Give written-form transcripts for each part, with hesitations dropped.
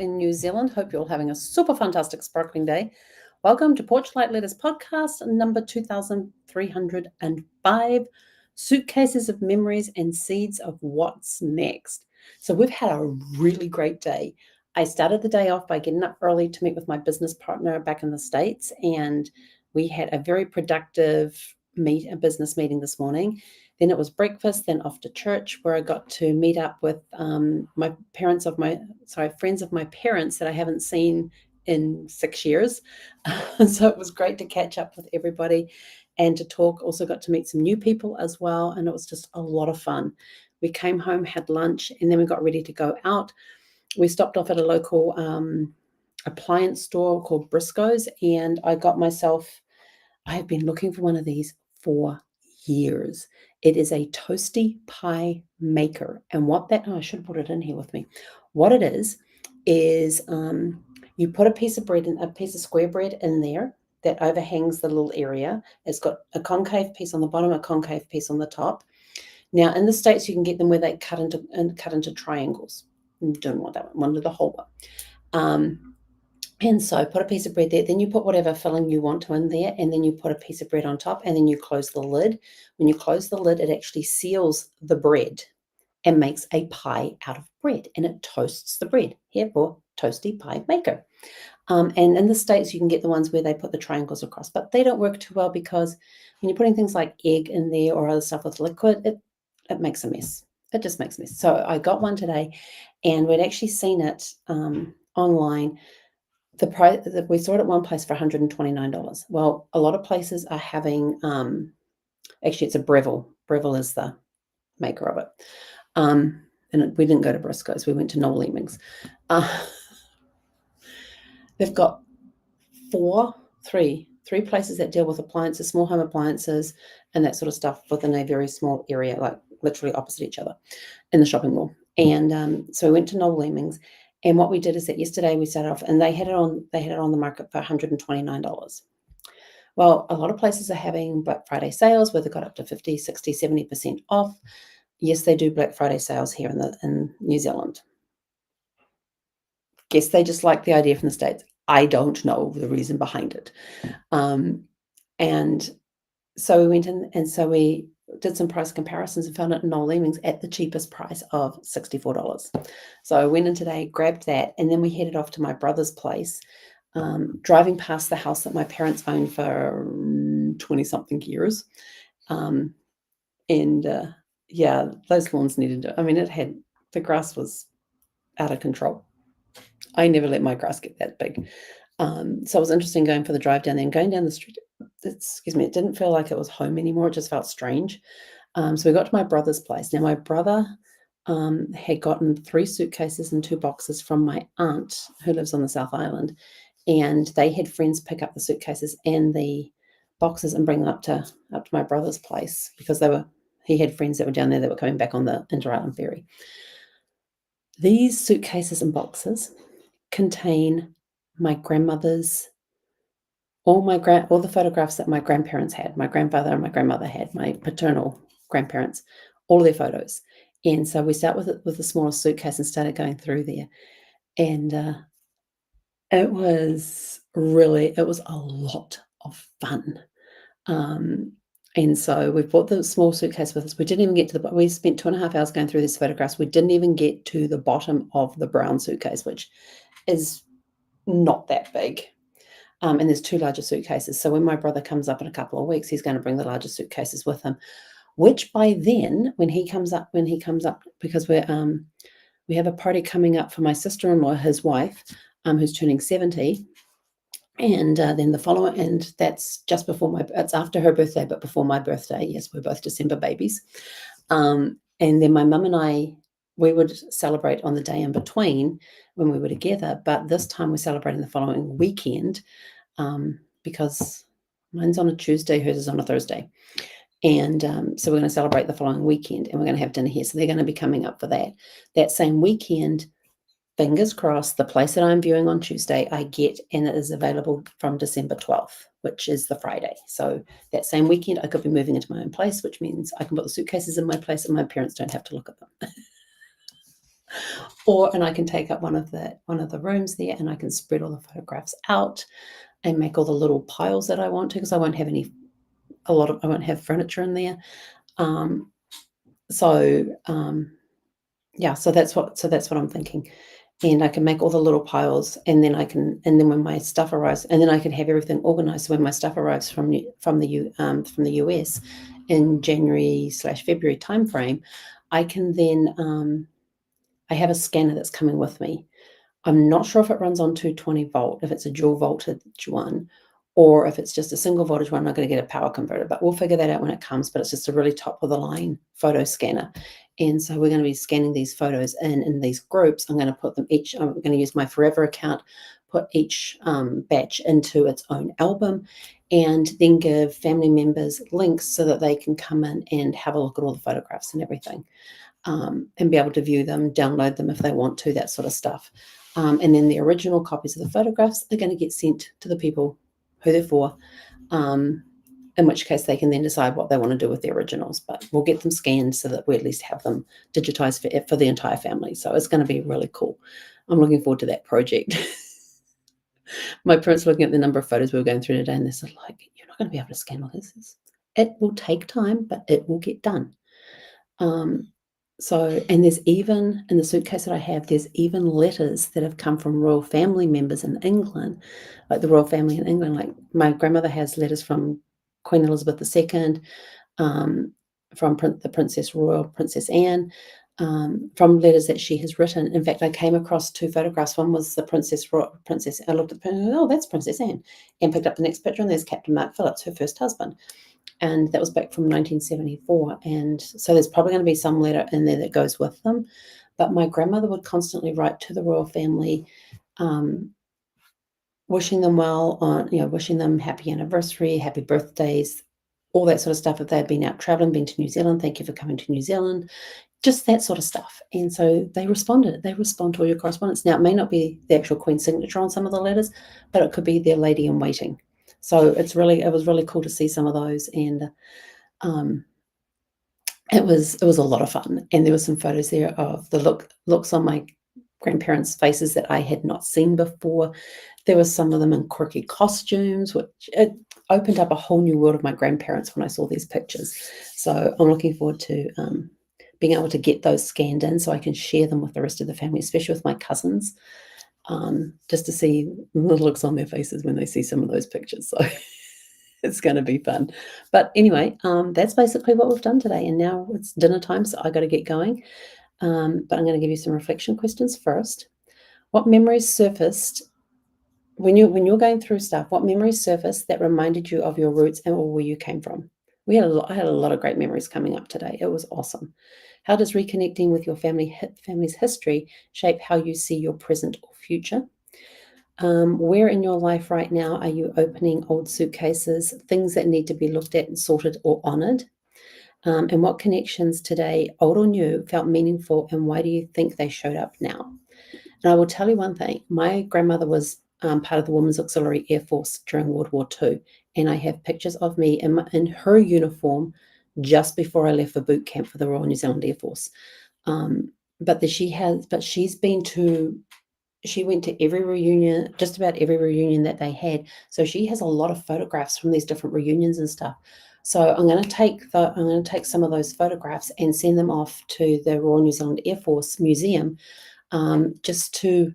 in New Zealand. Hope you're all having a super fantastic sparkling day. Welcome to Porchlight Letters podcast number 2305, Suitcases of Memories and Seeds of What's Next. So we've had a really great day. I started the day off by getting up early to meet with my business partner back in the States, and we had a very productive business meeting this morning. Then it was breakfast, then off to church where I got to meet up with friends of my parents that I haven't seen in 6 years. So it was great to catch up with everybody and to talk. Also got to meet some new people as well, and it was just a lot of fun. We came home, had lunch, and then we got ready to go out. We stopped off at a local appliance store called Briscoe's, and I have been looking for one of these for years. It is a toasty pie maker. And I should have put it in here with me. What it is you put a piece of square bread in there that overhangs the little area. It's got a concave piece on the bottom, a concave piece on the top. Now, in the States, you can get them where they cut into triangles. You don't want that one, wanted the whole one. And so put a piece of bread there, then you put whatever filling you want to in there, and then you put a piece of bread on top, and then you close the lid. When you close the lid, it actually seals the bread and makes a pie out of bread, and it toasts the bread. Therefore, toasty pie maker. And in the States, you can get the ones where they put the triangles across, but they don't work too well because when you're putting things like egg in there or other stuff with liquid, it makes a mess. It just makes a mess. So I got one today, and we'd actually seen it online. The price we saw it at one place for $129. Well, a lot of places are having actually it's a Breville. Breville is the maker of it. And we didn't go to Briscoe's, we went to Noel Leeming's. They've got three places that deal with appliances, small home appliances, and that sort of stuff within a very small area, like literally opposite each other in the shopping mall. And so we went to Noel Leeming's. And what we did is that yesterday we started off, and they had it on the market for $129. Well, a lot of places are having Black Friday sales where they've got up to 50, 60, 70% off. Yes, they do Black Friday sales here in New Zealand. Guess they just like the idea from the States. I don't know the reason behind it. And so we went in, and so we did some price comparisons and found it in Noel Leeming's at the cheapest price of $64. So I went in today, grabbed that, and then we headed off to my brother's place, driving past the house that my parents owned for 20-something years. Yeah, those lawns needed to, the grass was out of control. I never let my grass get that big. So it was interesting going for the drive down there and going down the street. It didn't feel like it was home anymore. It just felt strange. So we got to my brother's place. Now, my brother had gotten 3 suitcases and 2 boxes from my aunt who lives on the South Island. And they had friends pick up the suitcases and the boxes and bring them up to my brother's place because he had friends that were down there that were coming back on the Inter-Island ferry. These suitcases and boxes contain my grandmother's all the photographs that my grandparents had, my grandfather and my grandmother had, my paternal grandparents, all of their photos. And so we start with the smallest suitcase and started going through there. And it was a lot of fun. And so we brought the small suitcase with us. We didn't even get we spent 2.5 hours going through these photographs. We didn't even get to the bottom of the brown suitcase, which is not that big. And there's 2 larger suitcases. So when my brother comes up in a couple of weeks, he's going to bring the larger suitcases with him, which by then, when he comes up, because we have a party coming up for my sister-in-law, his wife, who's turning 70. And then the following, and that's just before it's after her birthday, but before my birthday. Yes, we're both December babies. And then my mum and I, we would celebrate on the day in between when we were together, but this time we're celebrating the following weekend because mine's on a Tuesday, hers is on a Thursday. And so we're going to celebrate the following weekend, and we're going to have dinner here. So they're going to be coming up for that. That same weekend, fingers crossed, the place that I'm viewing on Tuesday, I get, and it is available from December 12th, which is the Friday. So that same weekend, I could be moving into my own place, which means I can put the suitcases in my place and my parents don't have to look at them. And I can take up one of the rooms there, and I can spread all the photographs out and make all the little piles that I want to, because I won't have I won't have furniture in there. Um, so yeah, so that's what I'm thinking. And I can make all the little piles, and then when my stuff arrives, and then I can have everything organized. So when my stuff arrives from the US in January/February timeframe, I can then I have a scanner that's coming with me. I'm not sure if it runs on 220 volt, if it's a dual voltage one, or if it's just a single voltage one. I'm not going to get a power converter, but we'll figure that out when it comes. But it's just a really top of the line photo scanner. And so we're going to be scanning these photos in these groups. I'm going to put them each, I'm going to use my Forever account, put each batch into its own album, and then give family members links so that they can come in and have a look at all the photographs and everything. And be able to view them, download them if they want to, that sort of stuff. And then the original copies of the photographs are going to get sent to the people who they're for, in which case they can then decide what they want to do with the originals. But we'll get them scanned so that we at least have them digitized for the entire family. So it's going to be really cool. I'm looking forward to that project. My parents were looking at the number of photos we were going through today, and they said, like, you're not going to be able to scan all this. It will take time, but it will get done. And there's even, in the suitcase that I have, there's even letters that have come from royal family members in England, like the royal family in England. Like my grandmother has letters from Queen Elizabeth II, from the Princess Anne, from letters that she has written. In fact, I came across two photographs. One was the Princess. I looked at oh, that's Princess Anne, and picked up the next picture, and there's Captain Mark Phillips, her first husband. And that was back from 1974. And so there's probably going to be some letter in there that goes with them. But my grandmother would constantly write to the royal family, wishing them well, wishing them happy anniversary, happy birthdays, all that sort of stuff. If they'd been out traveling, been to New Zealand, thank you for coming to New Zealand, just that sort of stuff. And so they responded. They respond to all your correspondence. Now, it may not be the actual Queen's signature on some of the letters, but it could be their lady in waiting. So it was really cool to see some of those, and it was a lot of fun. And there were some photos there of the looks on my grandparents' faces that I had not seen before. There were some of them in quirky costumes, which it opened up a whole new world of my grandparents when I saw these pictures. So I'm looking forward to being able to get those scanned in so I can share them with the rest of the family, especially with my cousins, just to see the looks on their faces when they see some of those pictures. So it's going to be fun. But anyway, that's basically what we've done today. And now it's dinner time, so I got to get going. But I'm going to give you some reflection questions first. What memories surfaced when you're going through stuff? What memories surfaced that reminded you of your roots and where you came from? I had a lot of great memories coming up today. It was awesome. How does reconnecting with your family's history shape how you see your present or future? Where in your life right now are you opening old suitcases, things that need to be looked at and sorted or honored? And what connections today, old or new, felt meaningful, and why do you think they showed up now? And I will tell you one thing. My grandmother was part of the Women's Auxiliary Air Force during World War II, and I have pictures of me in her uniform just before I left for boot camp for the Royal New Zealand Air Force. She went to every reunion, just about every reunion that they had. So she has a lot of photographs from these different reunions and stuff. So I'm going to take some of those photographs and send them off to the Royal New Zealand Air Force Museum, just to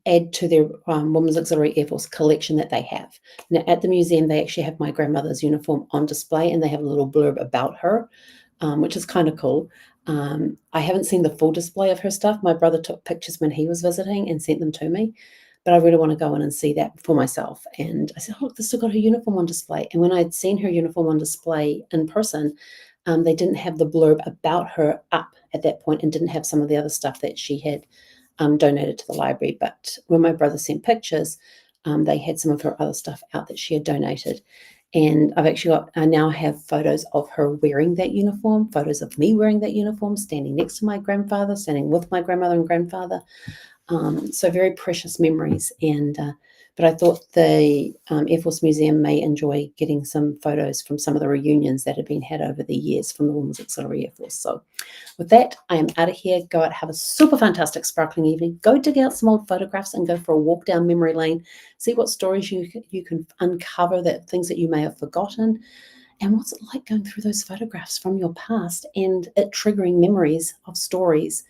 add to their Women's Auxiliary Air Force collection that they have. Now, at the museum, they actually have my grandmother's uniform on display, and they have a little blurb about her, which is kind of cool. I haven't seen the full display of her stuff. My brother took pictures when he was visiting and sent them to me, but I really want to go in and see that for myself. And I said, oh, look, they still got her uniform on display. And when I'd seen her uniform on display in person, they didn't have the blurb about her up at that point, and didn't have some of the other stuff that she had donated to the library. But when my brother sent pictures, they had some of her other stuff out that she had donated. And I now have photos of her wearing that uniform, photos of me wearing that uniform, standing next to my grandfather, standing with my grandmother and grandfather. So very precious memories. But I thought the Air Force Museum may enjoy getting some photos from some of the reunions that have been had over the years from the Women's Auxiliary Air Force. So with that, I am out of here. Go out, have a super fantastic, sparkling evening. Go dig out some old photographs and go for a walk down memory lane. See what stories you can uncover, that things that you may have forgotten. And what's it like going through those photographs from your past and it triggering memories of stories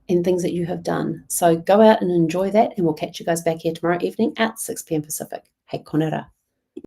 and things that you have done. So go out and enjoy that, and we'll catch you guys back here tomorrow evening at 6 p.m. Pacific. Hei konera.